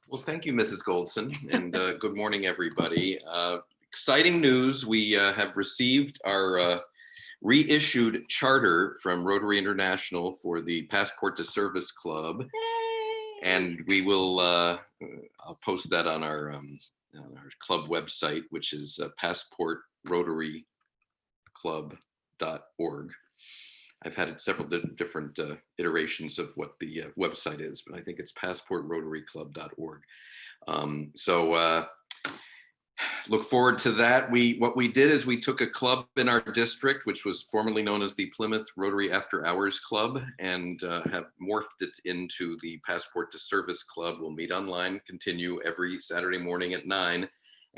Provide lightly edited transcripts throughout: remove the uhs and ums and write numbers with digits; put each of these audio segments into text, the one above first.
Well, thank you, Mrs. Goldson, and good morning, everybody. Exciting news. We have received our reissued charter from Rotary International for the Passport to Service Club. Yay! And we will, I'll post that on our club website, which is passportrotaryclub.org. I've had several different iterations of what the website is, but I think it's passportrotaryclub.org. So look forward to that. What we did is we took a club in our district, which was formerly known as the Plymouth Rotary After Hours Club, and have morphed it into the Passport to Service Club. We'll meet online, continue every Saturday morning at 9.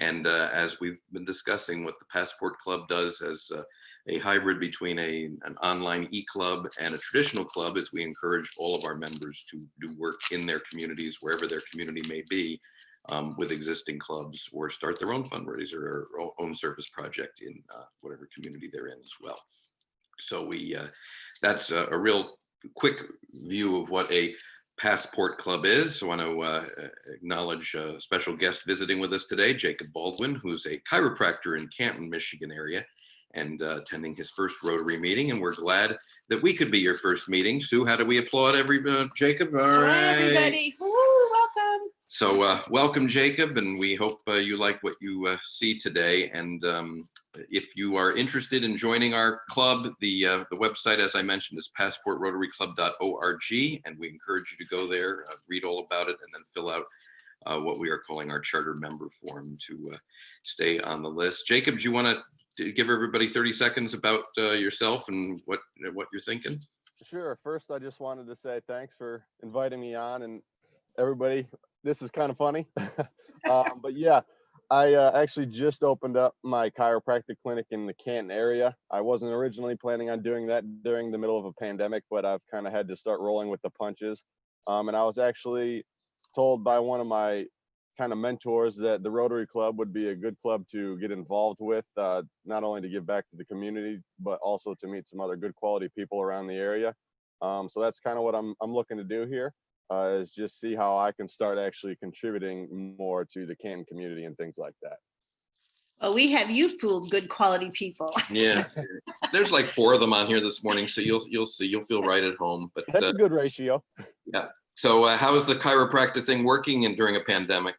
And as we've been discussing, what the Passport Club does as a hybrid between an online e-club and a traditional club is we encourage all of our members to do work in their communities, wherever their community may be, with existing clubs, or start their own fundraiser or own service project in whatever community they're in as well. So that's a real quick view of what a Passport Club is. I want to acknowledge a special guest visiting with us today, Jacob Baldwin, who's a chiropractor in Canton, Michigan area, and attending his first Rotary meeting. And we're glad that we could be your first meeting. Sue, how do we applaud Jacob? All right, everybody. Woo, welcome. So welcome, Jacob, and we hope you like what you see today. And if you are interested in joining our club, the website, as I mentioned, is passportrotaryclub.org, and we encourage you to go there, read all about it, and then fill out what we are calling our charter member form to stay on the list. Jacob, do you want to give everybody 30 seconds about yourself and what you're thinking? Sure. First, I just wanted to say thanks for inviting me on, and everybody, this is kind of funny. But yeah, I actually just opened up my chiropractic clinic in the Canton area. I wasn't originally planning on doing that during the middle of a pandemic, but I've kind of had to start rolling with the punches. And I was actually told by one of my kind of mentors that the Rotary Club would be a good club to get involved with, not only to give back to the community, but also to meet some other good quality people around the area. So that's kind of what I'm looking to do here. Is just see how I can start actually contributing more to the Canton community and things like that. Well, we have you fooled good quality people. Yeah, there's like 4 of them on here this morning, so you'll see, you'll feel right at home. But that's a good ratio. Yeah. So how is the chiropractic thing working during a pandemic?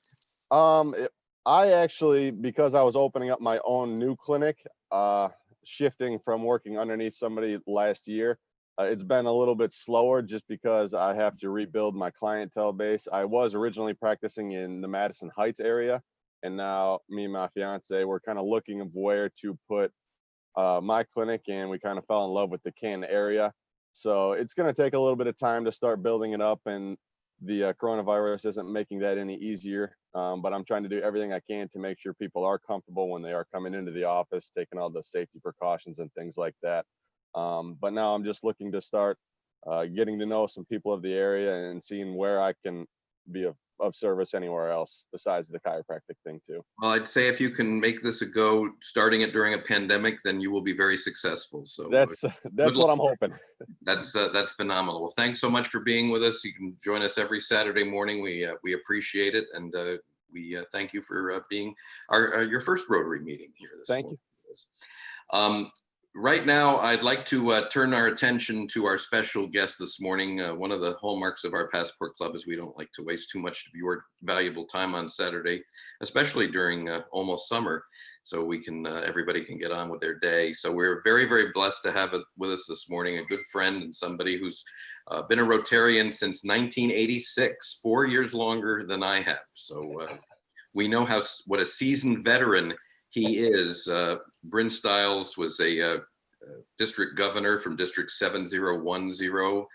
I actually, because I was opening up my own new clinic, shifting from working underneath somebody last year, it's been a little bit slower just because I have to rebuild my clientele base. I was originally practicing in the Madison Heights area, and now me and my fiance, we're kind of looking of where to put my clinic, and we kind of fell in love with the Canton area. So it's going to take a little bit of time to start building it up, and the coronavirus isn't making that any easier. But I'm trying to do everything I can to make sure people are comfortable when they are coming into the office, taking all the safety precautions and things like that. But now I'm just looking to start getting to know some people of the area and seeing where I can be of service anywhere else besides the chiropractic thing too. Well, I'd say if you can make this a go, starting it during a pandemic, then you will be very successful. So that's what I'm hoping. That's phenomenal. Well, thanks so much for being with us. You can join us every Saturday morning. We appreciate it, and we thank you for being your first Rotary meeting here this morning. Thank you. Right now, I'd like to turn our attention to our special guest this morning. One of the hallmarks of our Passport Club is we don't like to waste too much of your valuable time on Saturday, especially during almost summer, so we can everybody can get on with their day. So we're very, very blessed to have with us this morning a good friend and somebody who's been a Rotarian since 1986, 4 years longer than I have. So we know what a seasoned veteran he is. Bryn Stiles was a district governor from District 7010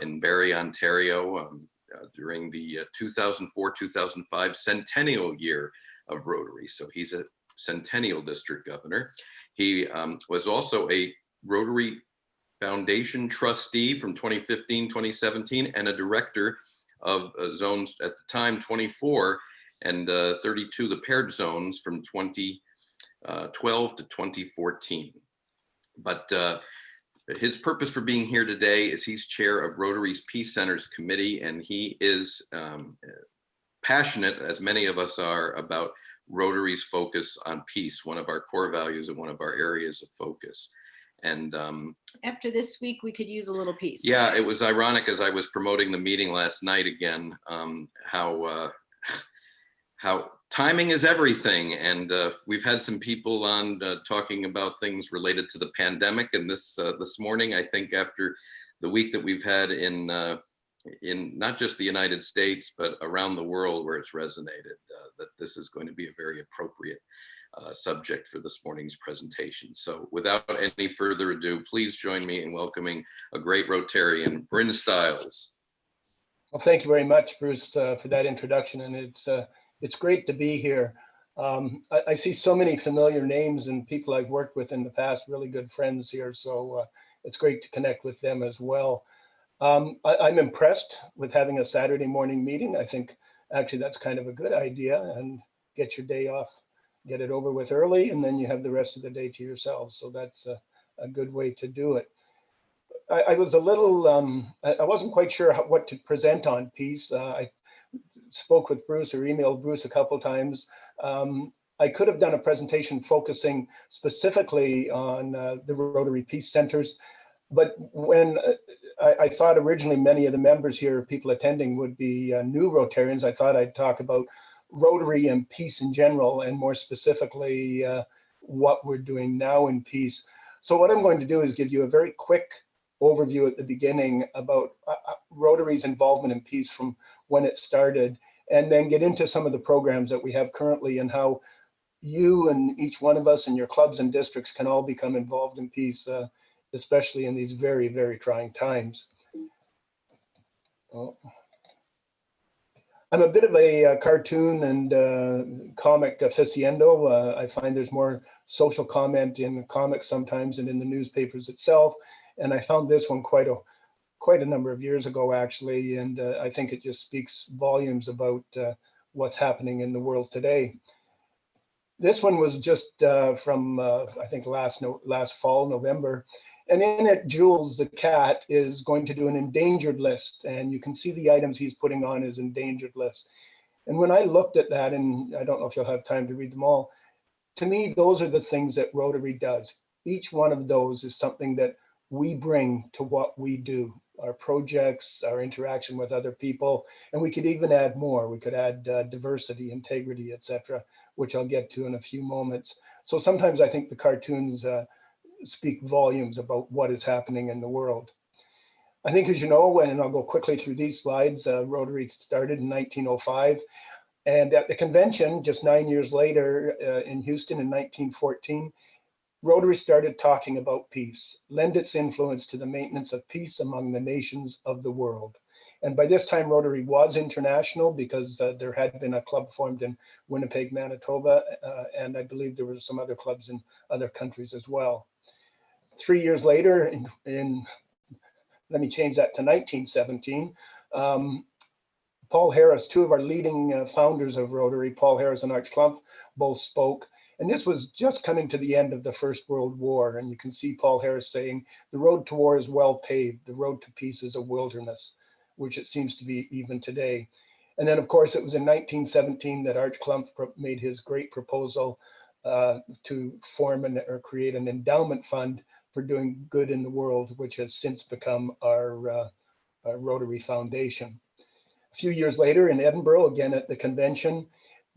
in Barrie, Ontario during the 2004-2005 centennial year of Rotary. So he's a centennial district governor. He was also a Rotary Foundation trustee from 2015-2017 and a director of zones at the time 24 and 32, the paired zones from 2012 to 2014. But his purpose for being here today is he's chair of Rotary's Peace Centers Committee, and he is passionate, as many of us are, about Rotary's focus on peace, one of our core values and one of our areas of focus. And after this week, we could use a little peace. yeah, it was ironic as I was promoting the meeting last night again, how timing is everything. And we've had some people on talking about things related to the pandemic. And this morning, I think after the week that we've had in not just the United States, but around the world where it's resonated, that this is going to be a very appropriate subject for this morning's presentation. So without any further ado, please join me in welcoming a great Rotarian, Bryn Stiles. Well, thank you very much, Bruce, for that introduction. And it's great to be here. I see so many familiar names and people I've worked with in the past, really good friends here. So it's great to connect with them as well. I'm impressed with having a Saturday morning meeting. I think actually that's kind of a good idea, and get your day off, get it over with early, and then you have the rest of the day to yourselves. So that's a good way to do it. I was a little, I wasn't quite sure what to present on peace. I spoke with Bruce or emailed Bruce a couple times. I could have done a presentation focusing specifically on the Rotary Peace Centers, but when I thought originally many of the members here, people attending, would be new Rotarians, I thought I'd talk about Rotary and peace in general, and more specifically what we're doing now in peace. So what I'm going to do is give you a very quick overview at the beginning about Rotary's involvement in peace from when it started, and then get into some of the programs that we have currently and how you and each one of us and your clubs and districts can all become involved in peace, especially in these very, very trying times. Oh. I'm a bit of a cartoon and comic aficionado. I find there's more social comment in comics sometimes and in the newspapers itself. And I found this one quite a number of years ago, actually. And I think it just speaks volumes about what's happening in the world today. This one was just from, I think, last fall, November. And in it, Jules, the cat, is going to do an endangered list. And you can see the items he's putting on his endangered list. And when I looked at that, and I don't know if you'll have time to read them all, to me, those are the things that Rotary does. Each one of those is something that we bring to what we do, our projects, our interaction with other people. And we could even add more. We could add diversity, integrity, etc., which I'll get to in a few moments. So sometimes I think the cartoons speak volumes about what is happening in the world. I think, as you know, and I'll go quickly through these slides, Rotary started in 1905. And at the convention, just 9 years later in Houston in 1914, Rotary started talking about peace, lend its influence to the maintenance of peace among the nations of the world. And by this time, Rotary was international because there had been a club formed in Winnipeg, Manitoba, and I believe there were some other clubs in other countries as well. 3 years later, let me change that to 1917, Paul Harris, two of our leading founders of Rotary, Paul Harris and Arch Clump, both spoke. And this was just coming to the end of the First World War. And you can see Paul Harris saying, "The road to war is well paved. The road to peace is a wilderness," which it seems to be even today. And then, of course, it was in 1917 that Arch Clump made his great proposal to form or create an endowment fund for doing good in the world, which has since become our Rotary Foundation. A few years later in Edinburgh, again at the convention,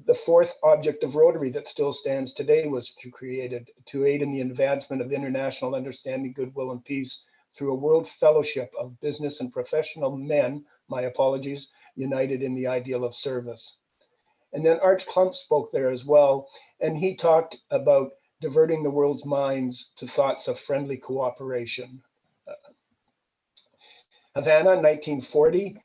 the fourth object of Rotary that still stands today was created to aid in the advancement of international understanding, goodwill, and peace through a world fellowship of business and professional men, my apologies, united in the ideal of service. And then Arch Clump spoke there as well, and he talked about diverting the world's minds to thoughts of friendly cooperation. Havana, 1940.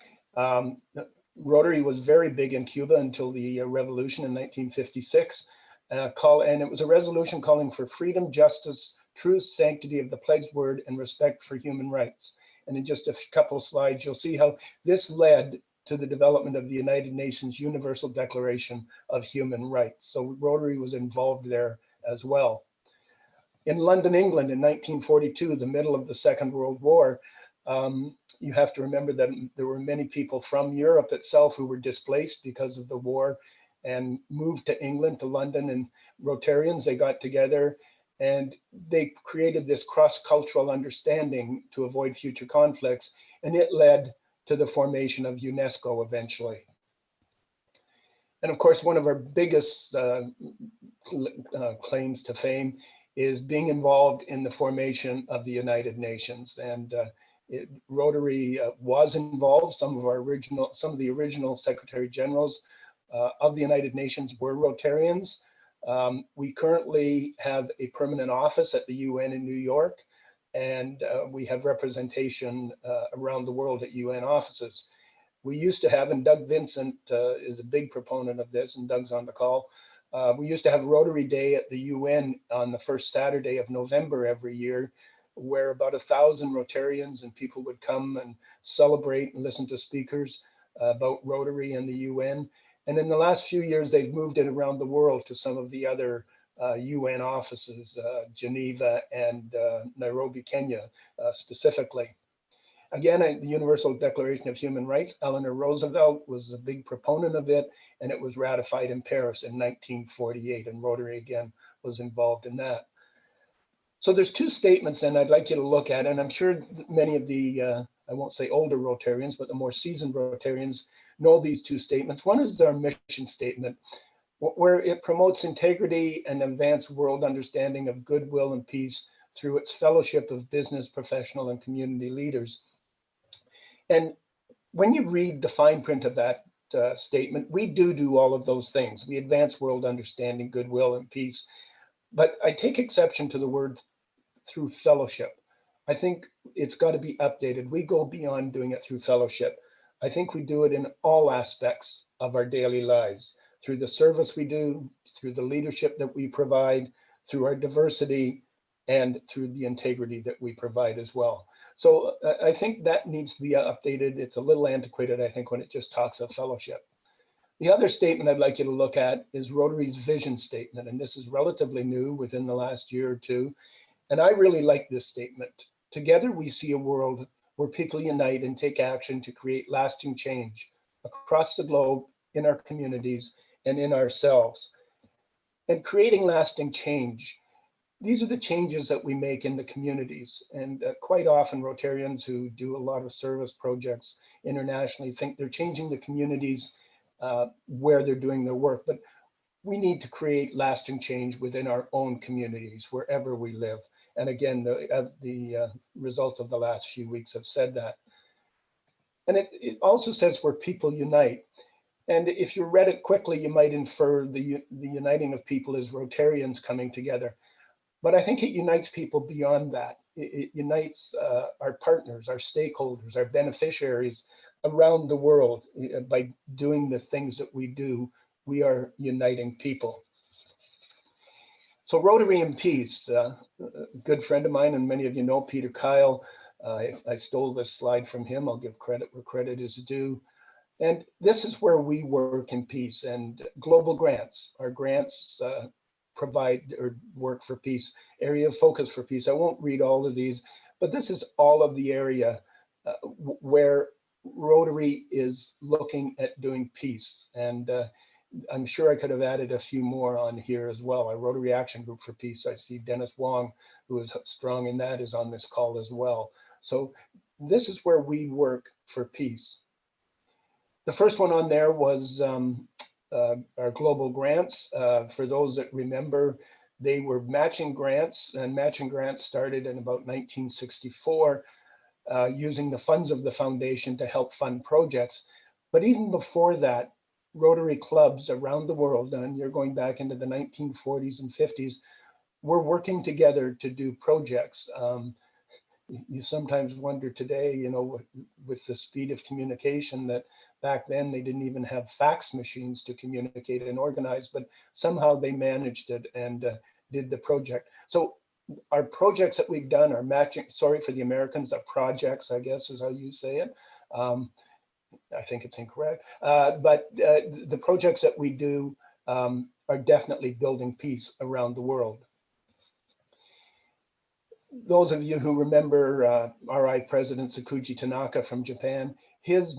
Rotary was very big in Cuba until the revolution in 1956. And it was a resolution calling for freedom, justice, truth, sanctity of the pledged word, and respect for human rights. And in just a couple of slides, you'll see how this led to the development of the United Nations Universal Declaration of Human Rights. So Rotary was involved there as well. In London, England in 1942, the middle of the Second World War, You have to remember that there were many people from Europe itself who were displaced because of the war and moved to England, to London, and Rotarians, they got together and they created this cross-cultural understanding to avoid future conflicts, and it led to the formation of UNESCO eventually. And of course, one of our biggest claims to fame is being involved in the formation of the United Nations. And Rotary was involved. Some of the original Secretary Generals of the United Nations were Rotarians. We currently have a permanent office at the UN in New York, and we have representation around the world at UN offices. We used to have, and Doug Vincent is a big proponent of this, and Doug's on the call. We used to have Rotary Day at the UN on the first Saturday of November every year, where about 1,000 Rotarians and people would come and celebrate and listen to speakers about Rotary and the UN. And in the last few years, they've moved it around the world to some of the other UN offices, Geneva and Nairobi, Kenya, specifically. Again, the Universal Declaration of Human Rights, Eleanor Roosevelt was a big proponent of it, and it was ratified in Paris in 1948, and Rotary again was involved in that. So there's two statements then I'd like you to look at, and I'm sure many of the, I won't say older Rotarians, but the more seasoned Rotarians know these two statements. One is our mission statement, where it promotes integrity and advanced world understanding of goodwill and peace through its fellowship of business, professional, and community leaders. And when you read the fine print of that statement, we do all of those things. We advance world understanding, goodwill, and peace. But I take exception to the word through fellowship. I think it's got to be updated. We go beyond doing it through fellowship. I think we do it in all aspects of our daily lives, through the service we do, through the leadership that we provide, through our diversity, and through the integrity that we provide as well. So I think that needs to be updated. It's a little antiquated, I think, when it just talks of fellowship. The other statement I'd like you to look at is Rotary's vision statement, and this is relatively new within the last year or two. And I really like this statement. Together we see a world where people unite and take action to create lasting change across the globe, in our communities, and in ourselves. And creating lasting change, these are the changes that we make in the communities. And quite often Rotarians who do a lot of service projects internationally think they're changing the communities where they're doing their work. But we need to create lasting change within our own communities, wherever we live. And again, the results of the last few weeks have said that. And it also says where people unite. And if you read it quickly, you might infer the uniting of people as Rotarians coming together. But I think it unites people beyond that. It unites our partners, our stakeholders, our beneficiaries around the world. By doing the things that we do, we are uniting people. So Rotary and Peace, a good friend of mine, and many of you know Peter Kyle. I stole this slide from him. I'll give credit where credit is due. And this is where we work in peace. And global grants, our grants provide or work for peace, area of focus for peace. I won't read all of these, but this is all of the area where Rotary is looking at doing peace. And I'm sure I could have added a few more on here as well. Our Rotary Action Group for Peace. I see Dennis Wong, who is strong in that, is on this call as well. So this is where we work for peace. The first one on there was our global grants. For those that remember, they were matching grants, and matching grants started in about 1964, using the funds of the foundation to help fund projects. But even before that, Rotary clubs around the world, and you're going back into the 1940s and 50s, were working together to do projects. You sometimes wonder today, you know, with the speed of communication, that back then they didn't even have fax machines to communicate and organize, but somehow they managed it and did the project. So our projects that we've done are matching, sorry for the Americans, are projects, I guess is how you say it. I think it's incorrect, but the projects that we do are definitely building peace around the world. those of you who remember RI President Tsukuji Tanaka from Japan, his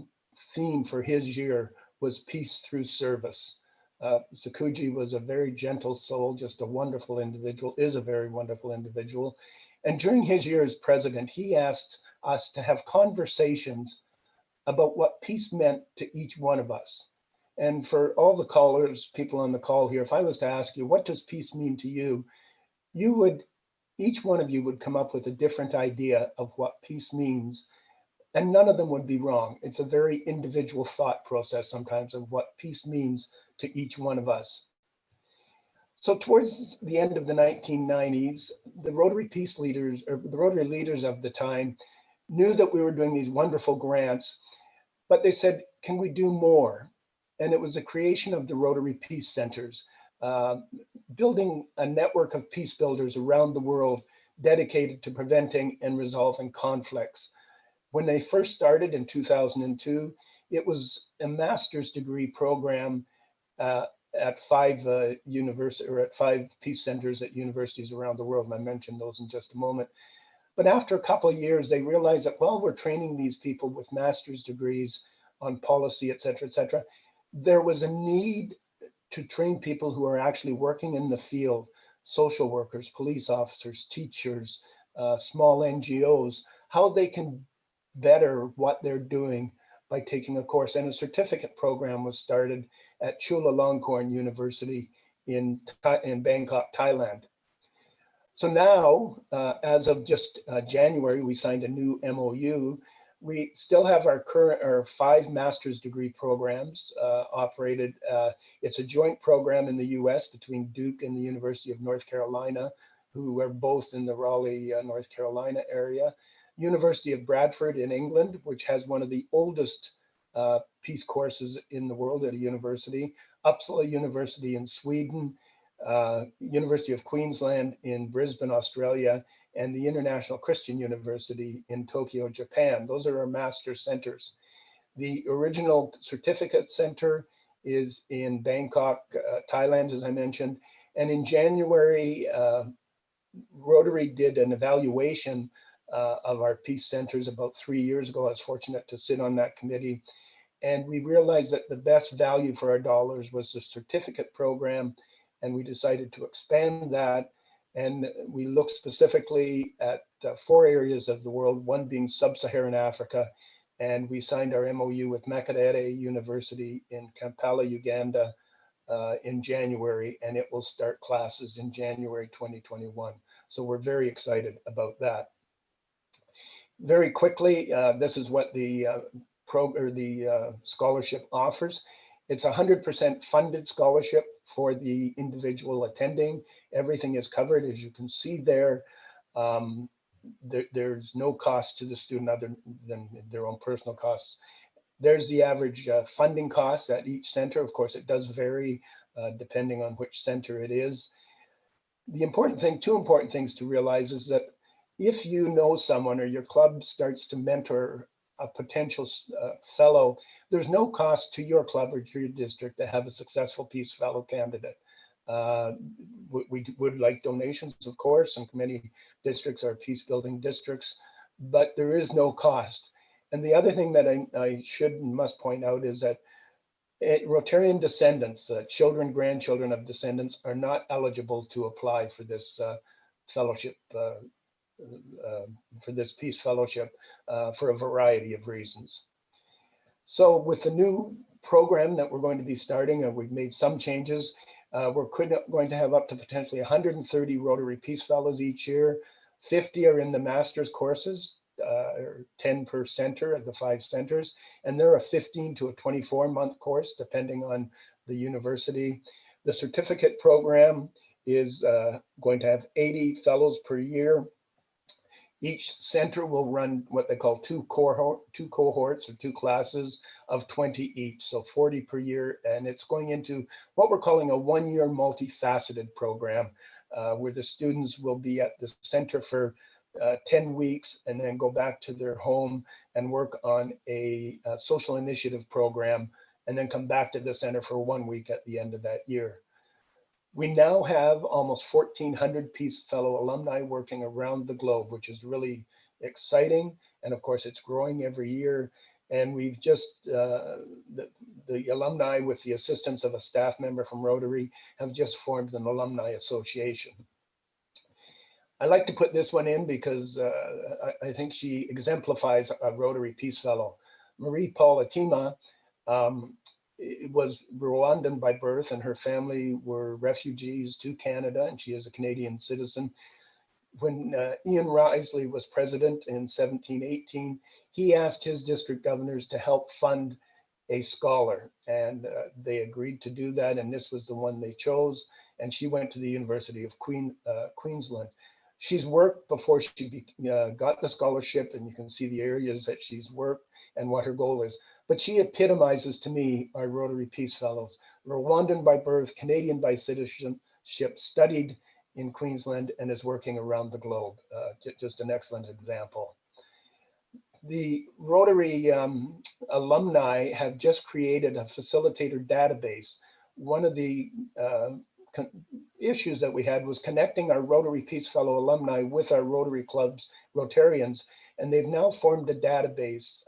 theme for his year was peace through service. Tsukuji was a very gentle soul, just a wonderful individual, is a very wonderful individual. And during his year as president, he asked us to have conversations about what peace meant to each one of us. And for all the callers, people on the call here, if I was to ask you, what does peace mean to you? Each one of you would come up with a different idea of what peace means, and none of them would be wrong. It's a very individual thought process sometimes of what peace means to each one of us. So towards the end of the 1990s, the Rotary Peace leaders, or the Rotary leaders of the time, knew that we were doing these wonderful grants, but they said, can we do more? And it was the creation of the Rotary Peace Centers, building a network of peace builders around the world dedicated to preventing and resolving conflicts. When they first started in 2002, it was a master's degree program at five peace centers at universities around the world. And I mentioned those in just a moment. But after a couple of years, they realized that while we're training these people with master's degrees on policy, et cetera, there was a need to train people who are actually working in the field, social workers, police officers, teachers, small NGOs, how they can better what they're doing by taking a course. And a certificate program was started at Chulalongkorn University in Bangkok, Thailand. So now, as of just January, we signed a new MOU. We still have our 5 master's degree programs operated. It's a joint program in the US between Duke and the University of North Carolina, who are both in the Raleigh, North Carolina area. University of Bradford in England, which has one of the oldest peace courses in the world at a university. Uppsala University in Sweden, University of Queensland in Brisbane, Australia, and the International Christian University in Tokyo, Japan. Those are our master centers. The original certificate center is in Bangkok, Thailand, as I mentioned. And in January, Rotary did an evaluation of our peace centers about 3 years ago. I was fortunate to sit on that committee. And we realized that the best value for our dollars was the certificate program. And we decided to expand that. And we looked specifically at 4 areas of the world, one being sub-Saharan Africa. And we signed our MOU with Makerere University in Kampala, Uganda in January, and it will start classes in January 2021. So we're very excited about that. Very quickly, this is what the scholarship offers. It's 100% funded scholarship for the individual attending. Everything is covered, as you can see there. There's no cost to the student other than their own personal costs. There's the average funding costs at each center. Of course, it does vary depending on which center it is. The important thing, 2 important things to realize is that if you know someone or your club starts to mentor a potential fellow, there's no cost to your club or to your district to have a successful Peace Fellow candidate. We would like donations, of course, and many districts are peace building districts, but there is no cost. And the other thing that I should and must point out is that Rotarian descendants, children, grandchildren of descendants, are not eligible to apply for this fellowship, for this Peace Fellowship for a variety of reasons. So with the new program that we're going to be starting, and we've made some changes, we're going to have up to potentially 130 Rotary Peace Fellows each year. 50 are in the master's courses, 10 per center of the 5 centers, and they're a 15 to a 24-month course, depending on the university. The certificate program is going to have 80 fellows per year. Each center will run what they call 2 cohorts or 2 classes of 20 each, so 40 per year. And it's going into what we're calling a 1-year multifaceted program, where the students will be at the center for 10 weeks and then go back to their home and work on a social initiative program, and then come back to the center for 1 week at the end of that year. We now have almost 1,400 Peace Fellow alumni working around the globe, which is really exciting. And of course, it's growing every year. And we've just, the alumni, with the assistance of a staff member from Rotary, have just formed an alumni association. I like to put this one in because I think she exemplifies a Rotary Peace Fellow. Marie Paul Atima was Rwandan by birth, and her family were refugees to Canada, and she is a Canadian citizen. When Ian Risley was president in 1718, he asked his district governors to help fund a scholar, and they agreed to do that, and this was the one they chose, and she went to the University of Queensland. She's worked before she got the scholarship, and you can see the areas that she's worked and what her goal is. But she epitomizes to me our Rotary Peace Fellows. Rwandan by birth, Canadian by citizenship, studied in Queensland, and is working around the globe. Just an excellent example. The Rotary alumni have just created a Facilitator Database. One of the issues that we had was connecting our Rotary Peace Fellow alumni with our Rotary clubs, Rotarians, and they've now formed a database.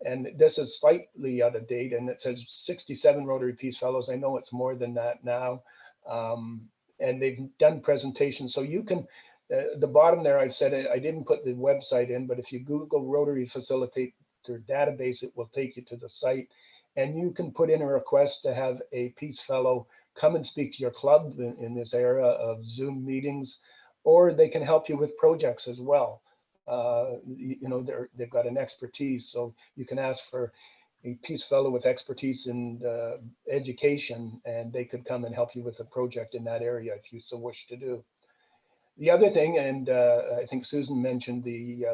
And this is slightly out of date, and it says 67 Rotary Peace Fellows. I know it's more than that now. And they've done presentations. So you can, the bottom there, I've said it, I didn't put the website in, but if you Google Rotary Facilitator Database, it will take you to the site. And you can put in a request to have a Peace Fellow come and speak to your club in this era of Zoom meetings, or they can help you with projects as well. You know, they've got an expertise, so you can ask for a Peace Fellow with expertise in education, and they could come and help you with a project in that area if you so wish to do. The other thing, and I think Susan mentioned the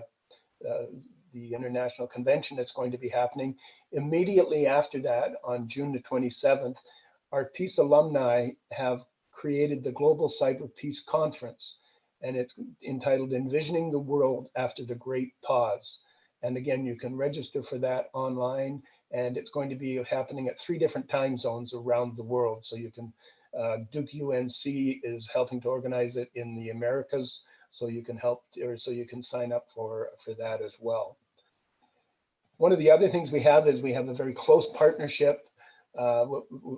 international convention that's going to be happening. Immediately after that, on June the 27th, our Peace alumni have created the Global Cyber Peace Conference, and it's entitled Envisioning the World After the Great Pause. And again, you can register for that online, and it's going to be happening at 3 different time zones around the world. So you can, Duke UNC is helping to organize it in the Americas, so you can help, or so you can sign up for that as well. One of the other things we have is we have a very close partnership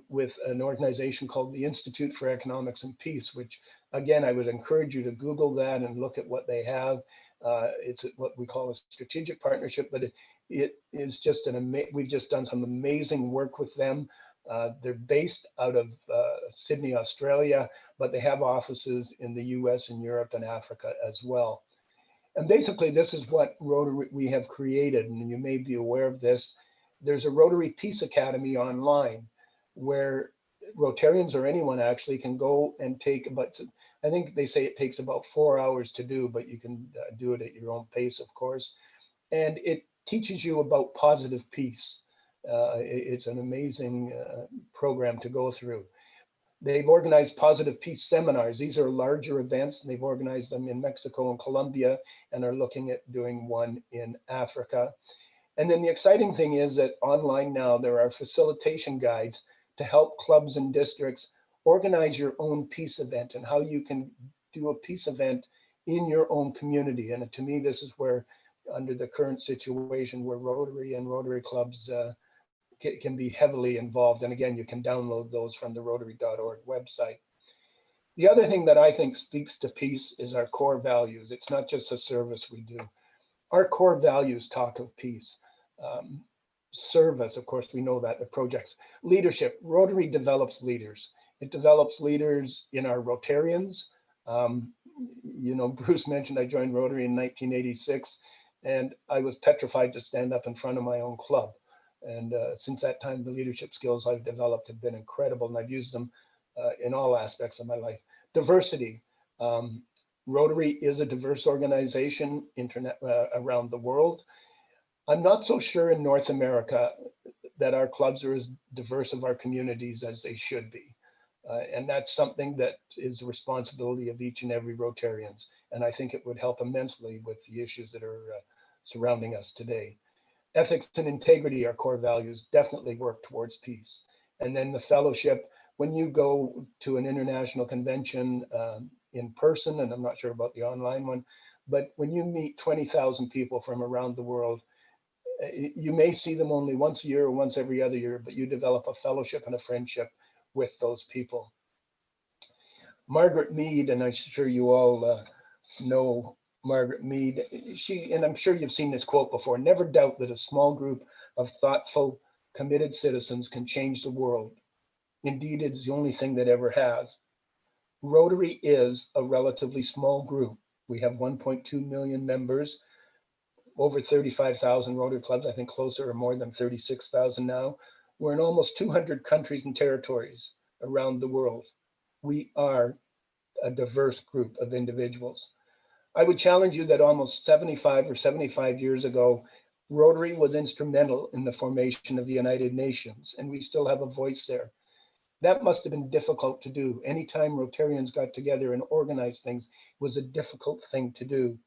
with an organization called the Institute for Economics and Peace, which again, I would encourage you to Google that and look at what they have. It's what we call a strategic partnership, but it is just we've just done some amazing work with them. They're based out of Sydney, Australia, but they have offices in the US and Europe and Africa as well. And basically, this is what Rotary we have created, and you may be aware of this. There's a Rotary Peace Academy online where Rotarians or anyone actually can go and take about, I think they say it takes about 4 hours to do, but you can do it at your own pace, of course. And it teaches you about positive peace. It's an amazing program to go through. They've organized positive peace seminars. These are larger events, and they've organized them in Mexico and Colombia, and are looking at doing one in Africa. And then the exciting thing is that online now, there are facilitation guides to help clubs and districts organize your own peace event and how you can do a peace event in your own community. And to me, this is where, under the current situation, where Rotary and Rotary clubs can be heavily involved. And again, you can download those from the Rotary.org website. The other thing that I think speaks to peace is our core values. It's not just a service we do. Our core values talk of peace. Service, of course, we know that, the projects. Leadership, Rotary develops leaders. It develops leaders in our Rotarians. You know, Bruce mentioned I joined Rotary in 1986, and I was petrified to stand up in front of my own club. And since that time, the leadership skills I've developed have been incredible, and I've used them in all aspects of my life. Diversity. Rotary is a diverse organization around the world. I'm not so sure in North America that our clubs are as diverse of our communities as they should be. And that's something that is the responsibility of each and every Rotarians. And I think it would help immensely with the issues that are surrounding us today. Ethics and integrity, our core values, definitely work towards peace. And then the fellowship, when you go to an international convention in person, and I'm not sure about the online one, but when you meet 20,000 people from around the world, you may see them only once a year or once every other year, but you develop a fellowship and a friendship with those people. Margaret Meade, and I'm sure you all know Margaret Meade, and I'm sure you've seen this quote before, never doubt that a small group of thoughtful, committed citizens can change the world. Indeed, it is the only thing that ever has. Rotary is a relatively small group. We have 1.2 million members, over 35,000 Rotary clubs, I think closer or more than 36,000 now. We're in almost 200 countries and territories around the world. We are a diverse group of individuals. I would challenge you that almost 75 years ago, Rotary was instrumental in the formation of the United Nations, and we still have a voice there. That must have been difficult to do. Anytime Rotarians got together and organized things was a difficult thing to do.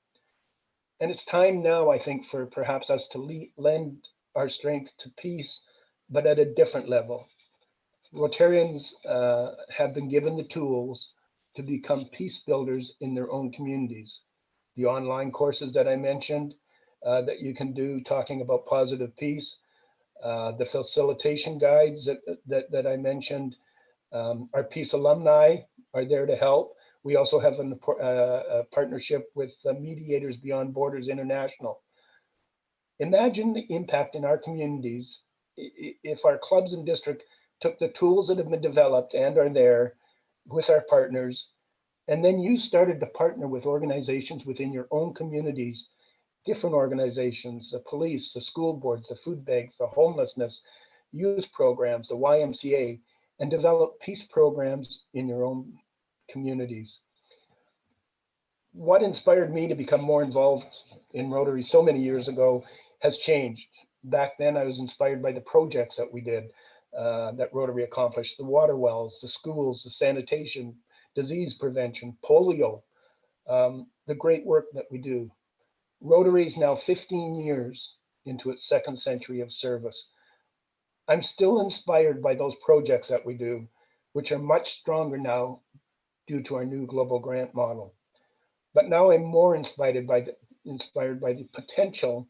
And it's time now, I think, for perhaps us to lend our strength to peace, but at a different level. Rotarians have been given the tools to become peace builders in their own communities. The online courses that I mentioned that you can do talking about positive peace, the facilitation guides that I mentioned, our peace alumni are there to help. We also have a partnership with Mediators Beyond Borders International. Imagine the impact in our communities if our clubs and district took the tools that have been developed and are there with our partners, and then you started to partner with organizations within your own communities, different organizations, the police, the school boards, the food banks, the homelessness, youth programs, the YMCA, and develop peace programs in your own communities. What inspired me to become more involved in Rotary so many years ago has changed. Back then, I was inspired by the projects that we did, that Rotary accomplished, the water wells, the schools, the sanitation, disease prevention, polio, the great work that we do. Rotary is now 15 years into its second century of service. I'm still inspired by those projects that we do, which are much stronger now due to our new global grant model. But now I'm more inspired by the potential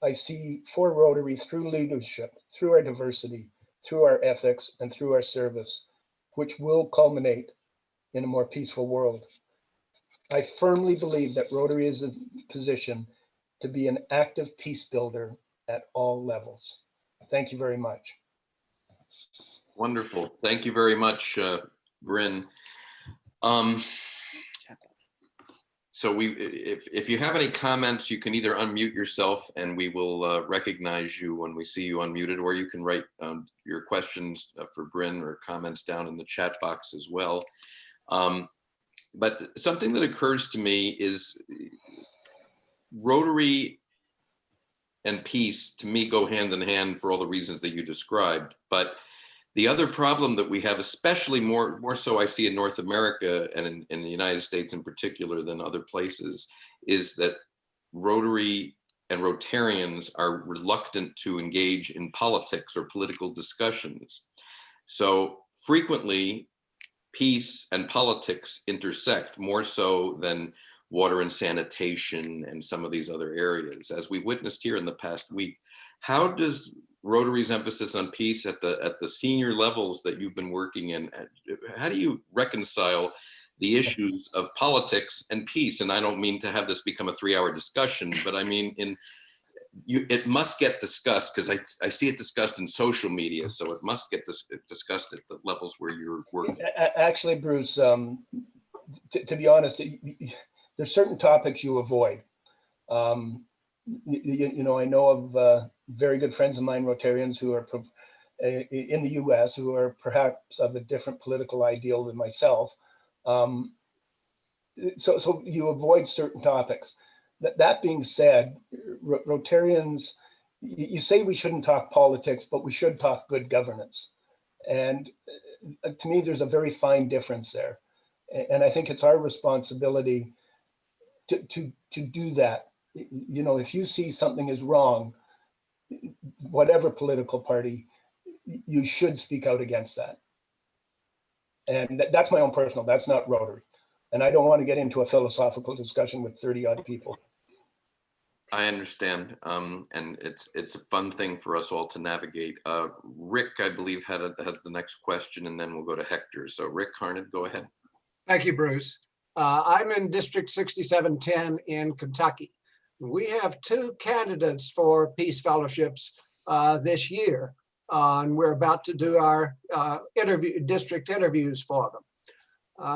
I see for Rotary through leadership, through our diversity, through our ethics, and through our service, which will culminate in a more peaceful world. I firmly believe that Rotary is in a position to be an active peace builder at all levels. Thank you very much. Wonderful. Thank you very much, Bryn. So if you have any comments, you can either unmute yourself and we will recognize you when we see you unmuted, or you can write your questions for Bryn or comments down in the chat box as well. But something that occurs to me is Rotary and peace, to me, go hand in hand for all the reasons that you described. But the other problem that we have, especially more so I see in North America and in the United States in particular than other places, is that Rotary and Rotarians are reluctant to engage in politics or political discussions. So frequently, peace and politics intersect more so than water and sanitation and some of these other areas. As we witnessed here in the past week, how does Rotary's emphasis on peace at the senior levels that you've been working in, how do you reconcile the issues of politics and peace? And I don't mean to have this become a 3-hour discussion, but I mean, it must get discussed, because I see it discussed in social media, so it must get discussed at the levels where you're working. Actually, Bruce, to be honest, there's certain topics you avoid. You know, I know of very good friends of mine, Rotarians, who are in the US, who are perhaps of a different political ideal than myself. So you avoid certain topics. That being said, Rotarians, you say we shouldn't talk politics, but we should talk good governance. And to me, there's a very fine difference there. And I think it's our responsibility to do that. You know, if you see something is wrong, whatever political party, you should speak out against that. And that's my own personal, that's not Rotary. And I don't want to get into a philosophical discussion with 30 odd people. I understand. And it's a fun thing for us all to navigate. Rick, I believe, has the next question, and then we'll go to Hector. So Rick Harned, go ahead. Thank you, Bruce. I'm in District 6710 in Kentucky. We have 2 candidates for Peace Fellowships this year, and we're about to do our district interviews for them.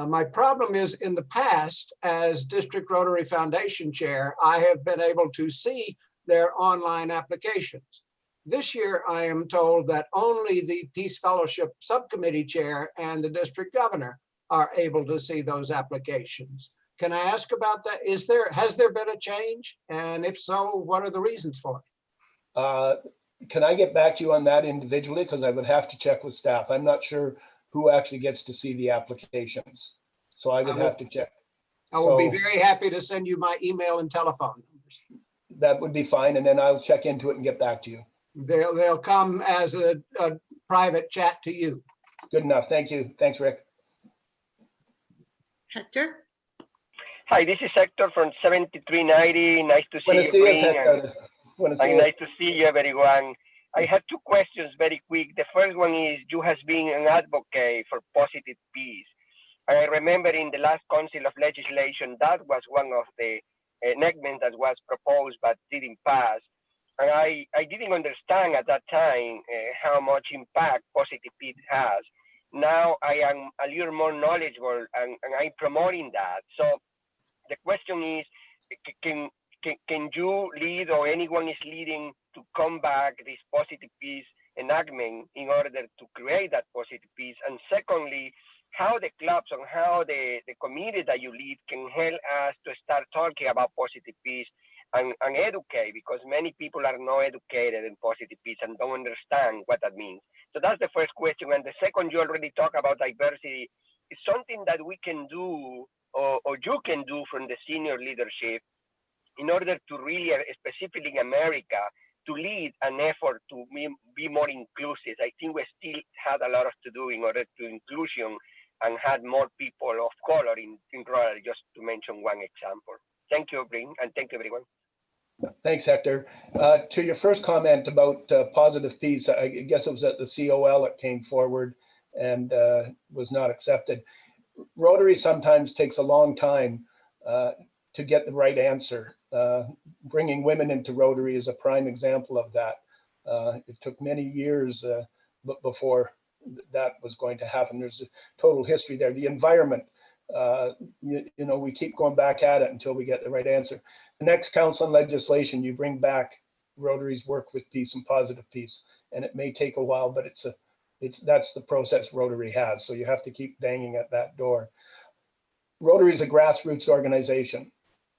My problem is, in the past, as District Rotary Foundation Chair, I have been able to see their online applications. This year, I am told that only the Peace Fellowship Subcommittee Chair and the District Governor are able to see those applications. Can I ask about that? Has there been a change? And if so, what are the reasons for it? Can I get back to you on that individually? Because I would have to check with staff. I'm not sure who actually gets to see the applications. So I would have to check. I will be very happy to send you my email and telephone numbers. That would be fine. And then I'll check into it and get back to you. They'll come as a private chat to you. Good enough. Thank you. Thanks, Rick. Hector? Hi, this is Hector from 7390. Nice to see Buenos you, dias, Bryn, Hector. Buenos and dias. nice to see you, everyone. I have 2 questions very quick. The first one is, you have been an advocate for positive peace. I remember in the last Council of Legislation, that was one of the enactments that was proposed but didn't pass. And I didn't understand at that time how much impact positive peace has. Now I am a little more knowledgeable, and I'm promoting that. So the question is, can you lead, or anyone is leading, to combat this positive peace enactment in order to create that positive peace? And secondly, how the clubs and how the community that you lead can help us to start talking about positive peace and educate, because many people are not educated in positive peace and don't understand what that means. So that's the first question. And the second, you already talk about diversity. It's something that we can do, or you can do from the senior leadership, in order to really, specifically in America, to lead an effort to be more inclusive. I think we still had a lot to do in order to inclusion and had more people of color in Rotary, just to mention one example. Thank you, Bryn, and thank you, everyone. Thanks, Hector. To your first comment about positive peace, I guess it was at the COL that came forward and was not accepted. Rotary sometimes takes a long time to get the right answer. Bringing women into Rotary is a prime example of that. It took many years before that was going to happen. There's a total history there. The environment, we keep going back at it until we get the right answer. The next council on legislation, you bring back Rotary's work with peace and positive peace, and it may take a while, but that's the process Rotary has. So you have to keep banging at that door. Rotary is a grassroots organization,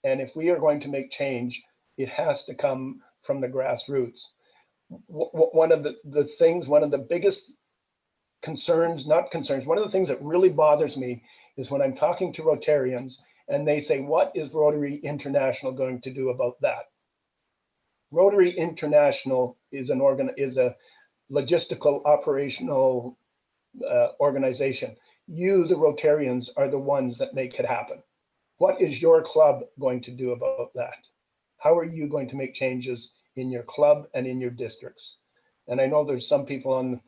and if we are going to make change, it has to come from the grassroots. One of the biggest concerns, one of the things that really bothers me is when I'm talking to Rotarians and they say, what is Rotary International going to do about that? Rotary International is a logistical operational organization. You, the Rotarians, are the ones that make it happen. What is your club going to do about that? How are you going to make changes in your club and in your districts? And I know there's some people on,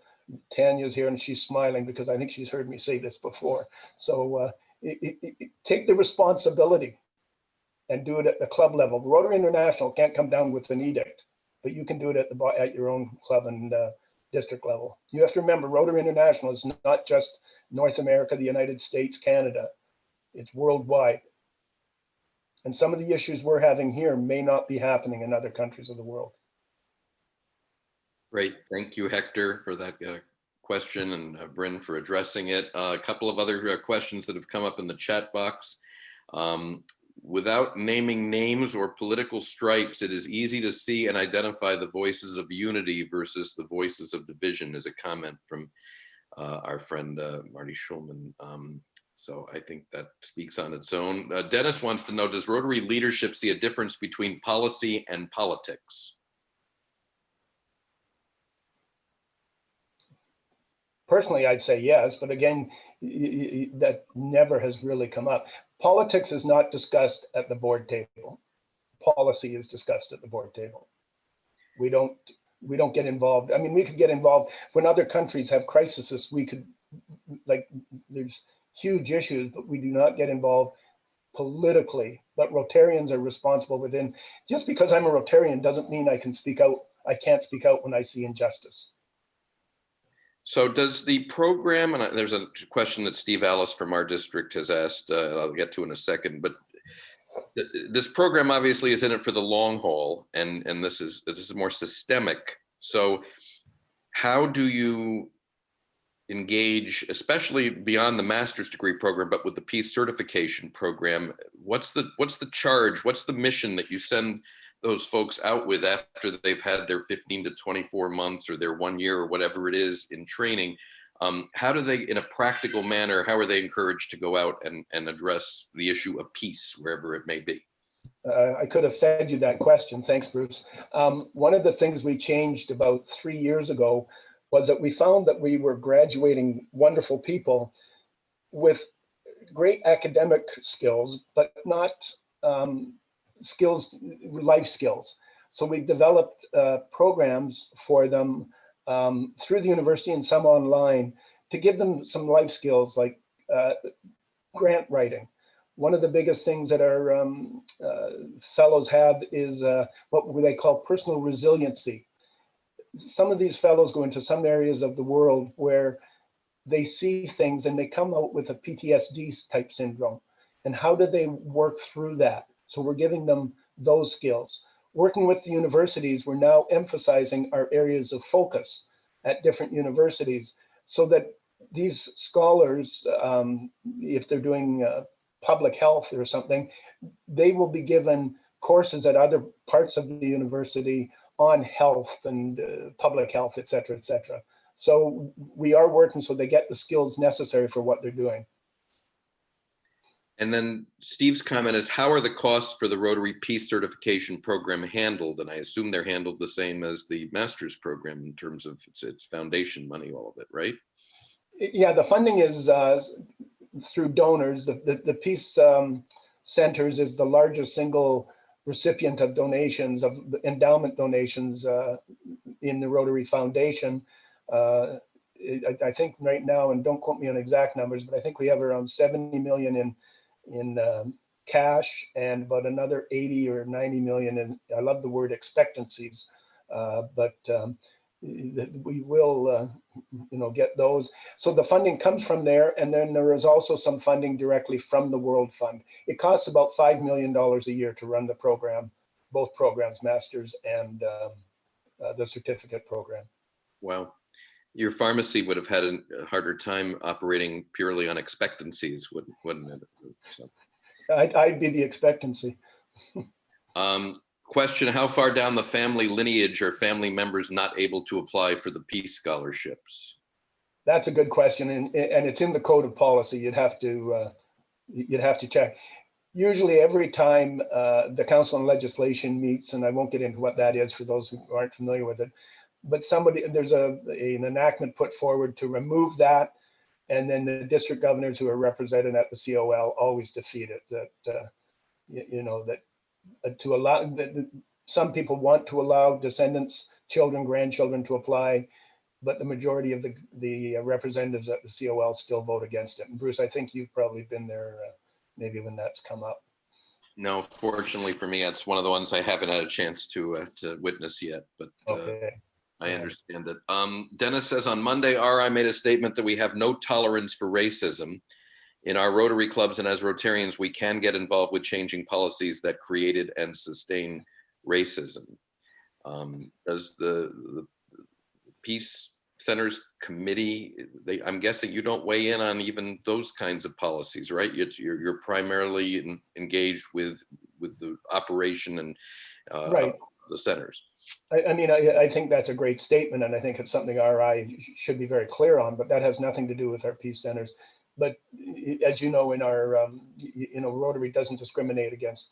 Tanya's here and she's smiling because I think she's heard me say this before. So take the responsibility and do it at the club level. Rotary International can't come down with an edict, but you can do it at your own club and district level. You have to remember, Rotary International is not just North America, the United States, Canada. It's worldwide. And some of the issues we're having here may not be happening in other countries of the world. Great. Thank you, Hector, for that question, and Bryn for addressing it. A couple of other questions that have come up in the chat box. Without naming names or political stripes, it is easy to see and identify the voices of unity versus the voices of division, is a comment from our friend Marty Schulman. So I think that speaks on its own. Dennis wants to know, does Rotary leadership see a difference between policy and politics? Personally, I'd say yes, but again, that never has really come up. Politics is not discussed at the board table. Policy is discussed at the board table. We don't get involved. I mean, we could get involved when other countries have crises. We could, like, there's huge issues, but we do not get involved politically. But Rotarians are responsible within. Just because I'm a Rotarian doesn't mean I can speak out. I can't speak out when I see injustice. So does the program, and there's a question that Steve Alice from our district has asked, I'll get to in a second, but this program obviously is in it for the long haul, and this is more systemic. So how do you engage, especially beyond the master's degree program, but with the peace certification program? What's the charge? What's the mission that you send those folks out with after they've had their 15 to 24 months or their 1 year or whatever it is in training? How do they, in a practical manner, how are they encouraged to go out and address the issue of peace wherever it may be? I could have fed you that question. Thanks, Bruce. One of the things we changed about 3 years ago was that we found that we were graduating wonderful people with great academic skills, but not life skills. So we developed programs for them through the university and some online to give them some life skills like grant writing. One of the biggest things that our fellows have is what they call personal resiliency. Some of these fellows go into some areas of the world where they see things and they come out with a PTSD type syndrome. And how do they work through that? So we're giving them those skills. Working with the universities, we're now emphasizing our areas of focus at different universities so that these scholars, if they're doing public health or something, they will be given courses at other parts of the university on health and public health, et cetera, et cetera. So we are working so they get the skills necessary for what they're doing. And then Steve's comment is, how are the costs for the Rotary Peace Certification Program handled? And I assume they're handled the same as the master's program in terms of its foundation money, all of it, right? Yeah, the funding is through donors. The Peace Centers is the largest single recipient of donations, of endowment donations in the Rotary Foundation. I think right now, and don't quote me on exact numbers, but I think we have around 70 million in cash and about another 80 or 90 million in, I love the word expectancies, but we will get those. So the funding comes from there, and then there is also some funding directly from the World Fund. It costs about $5 million a year to run the program, both programs, masters and the certificate program. Wow. Your pharmacy would have had a harder time operating purely on expectancies, wouldn't it? So. I'd be the expectancy. Question, how far down the family lineage are family members not able to apply for the peace scholarships? That's a good question, and it's in the code of policy. You'd have to check. Usually every time the Council on Legislation meets, and I won't get into what that is for those who aren't familiar with it, but there's an enactment put forward to remove that, and then the district governors who are represented at the COL always defeat it. To allow that, some people want to allow descendants, children, grandchildren to apply, but the majority of the representatives at the COL still vote against it. And Bruce, I think you've probably been there maybe when that's come up. No, fortunately for me, it's one of the ones I haven't had a chance to witness yet, but Okay. I understand it. Dennis says, on Monday, RI made a statement that we have no tolerance for racism. In our Rotary clubs and as Rotarians, we can get involved with changing policies that created and sustain racism. Does the Peace Centers Committee, I'm guessing you don't weigh in on even those kinds of policies, right? You're primarily engaged with the operation and Right. the centers. I think that's a great statement, and I think it's something RI should be very clear on, but that has nothing to do with our peace centers. But as you know, in our, Rotary doesn't discriminate against,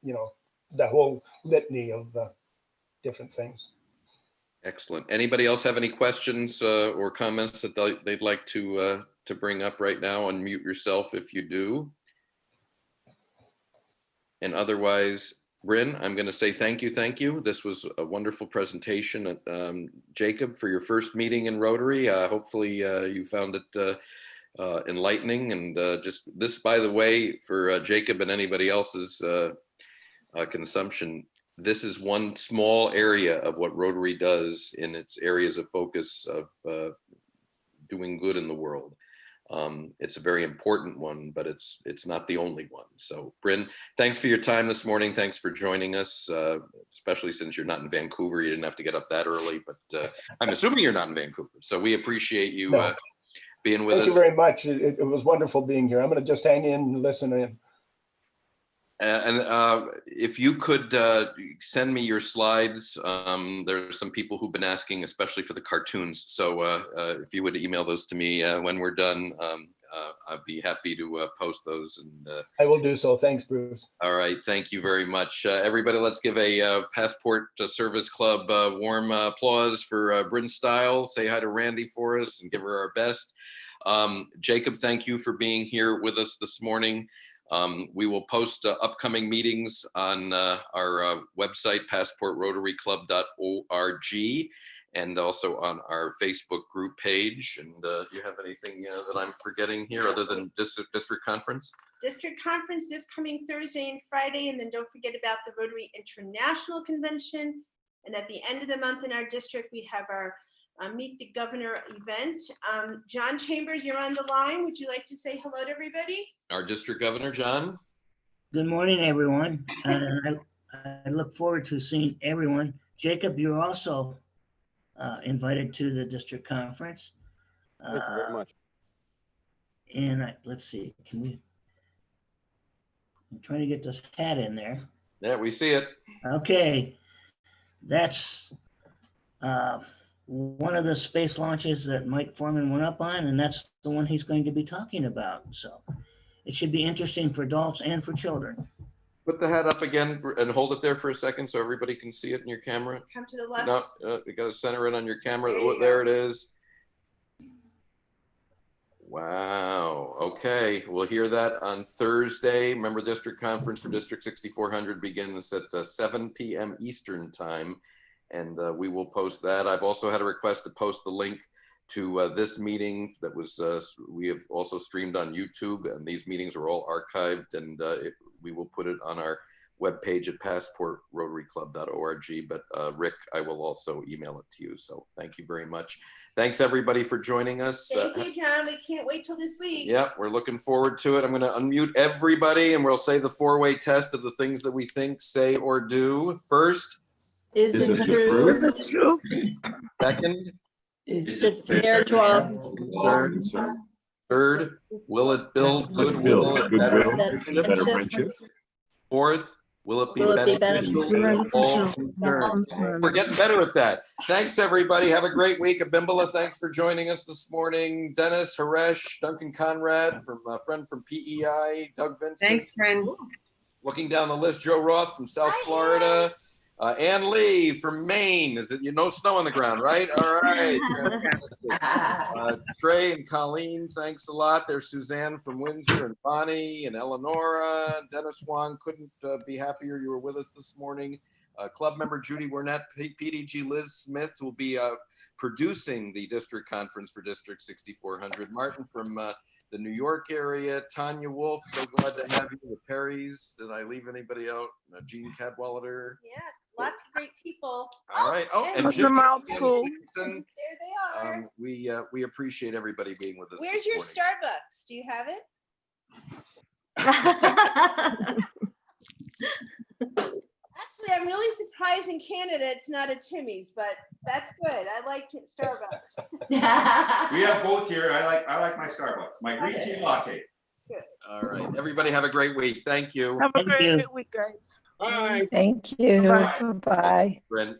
the whole litany of different things. Excellent. Anybody else have any questions or comments that they'd like to bring up right now? Unmute yourself if you do. And otherwise, Bryn, I'm going to say thank you. Thank you. This was a wonderful presentation. Jacob, for your first meeting in Rotary, hopefully you found it enlightening. And just this, by the way, for Jacob and anybody else's consumption, this is one small area of what Rotary does in its areas of focus of doing good in the world. It's a very important one, but it's not the only one. So Bryn, thanks for your time this morning. Thanks for joining us, especially since you're not in Vancouver. You didn't have to get up that early, but I'm assuming you're not in Vancouver. So we appreciate you being with us. Thank you very much. It was wonderful being here. I'm going to just hang in and listen in. And if you could send me your slides, there's some people who've been asking, especially for the cartoons. So if you would email those to me when we're done, I'd be happy to post those. And I will do so. Thanks, Bruce. All right. Thank you very much. Everybody, let's give a Passport Service Club warm applause for Bryn Stiles. Say hi to Randy for us and give her our best. Jacob, thank you for being here with us this morning. We will post upcoming meetings on our website, passportrotaryclub.org, and also on our Facebook group page. And do you have anything that I'm forgetting here other than district conference? District conference this coming Thursday and Friday, and then don't forget about the Rotary International Convention. And at the end of the month in our district, we have our Meet the Governor event. John Chambers, you're on the line. Would you like to say hello to everybody? Our district governor, John. Good morning, everyone. I look forward to seeing everyone. Jacob, you're also invited to the district conference. Thank you very much. And let's see, I'm trying to get this hat in there. Yeah, we see it. Okay, that's one of the space launches that Mike Foreman went up on, and that's the one he's going to be talking about. So it should be interesting for adults and for children. Put the hat up again and hold it there for a second so everybody can see it in your camera. Come to the left. No, you got to center it on your camera. There There it is. Wow. Okay. We'll hear that on Thursday. Remember, district conference for District 6400 begins at 7 p.m. Eastern time. And we will post that. I've also had a request to post the link to this meeting that was, we have also streamed on YouTube, and these meetings are all archived, and we will put it on our webpage at passportrotaryclub.org. But Rick, I will also email it to you. So thank you very much. Thanks everybody for joining us. Thank you, John. We can't wait till this week. Yeah, we're looking forward to it. I'm going to unmute everybody and we'll say the four-way test of the things that we think, say, or do. First. Is it true? Second. Is it fair to all? Third, will it build goodwill and better friendship? Fourth, will it be beneficial to all concerned? We're getting better at that. Thanks, everybody. Have a great week. Abimbala, thanks for joining us this morning. Dennis, Haresh, Duncan Conrad, from a friend from PEI, Doug Vincent. Thanks, friend. Looking down the list, Joe Roth from South Florida. Ann Lee from Maine. Is it, no snow on the ground, right? All right. Trey and Colleen, thanks a lot. There's Suzanne from Windsor, and Bonnie and Eleonora. Dennis Wong, couldn't be happier you were with us this morning. Club member Judy Wernette, PDG Liz Smith will be producing the district conference for District 6400. Martin from the New York area. Tanya Wolf, so glad to have you. The Perrys. Did I leave anybody out? Jean Cadwallader. Yeah, lots of great people. All right. Oh, and Jim Peterson. there they are. We appreciate everybody being with us. Where's your Starbucks? Do you have it? Actually, I'm really surprised in Canada it's not a Timmy's, but that's good. I like Starbucks. We have both here. I like my Starbucks, my green tea latte. Good. All right. Everybody have a great week. Thank you. Have a great week, guys. Bye. Thank you. Bye. Bye. Brent.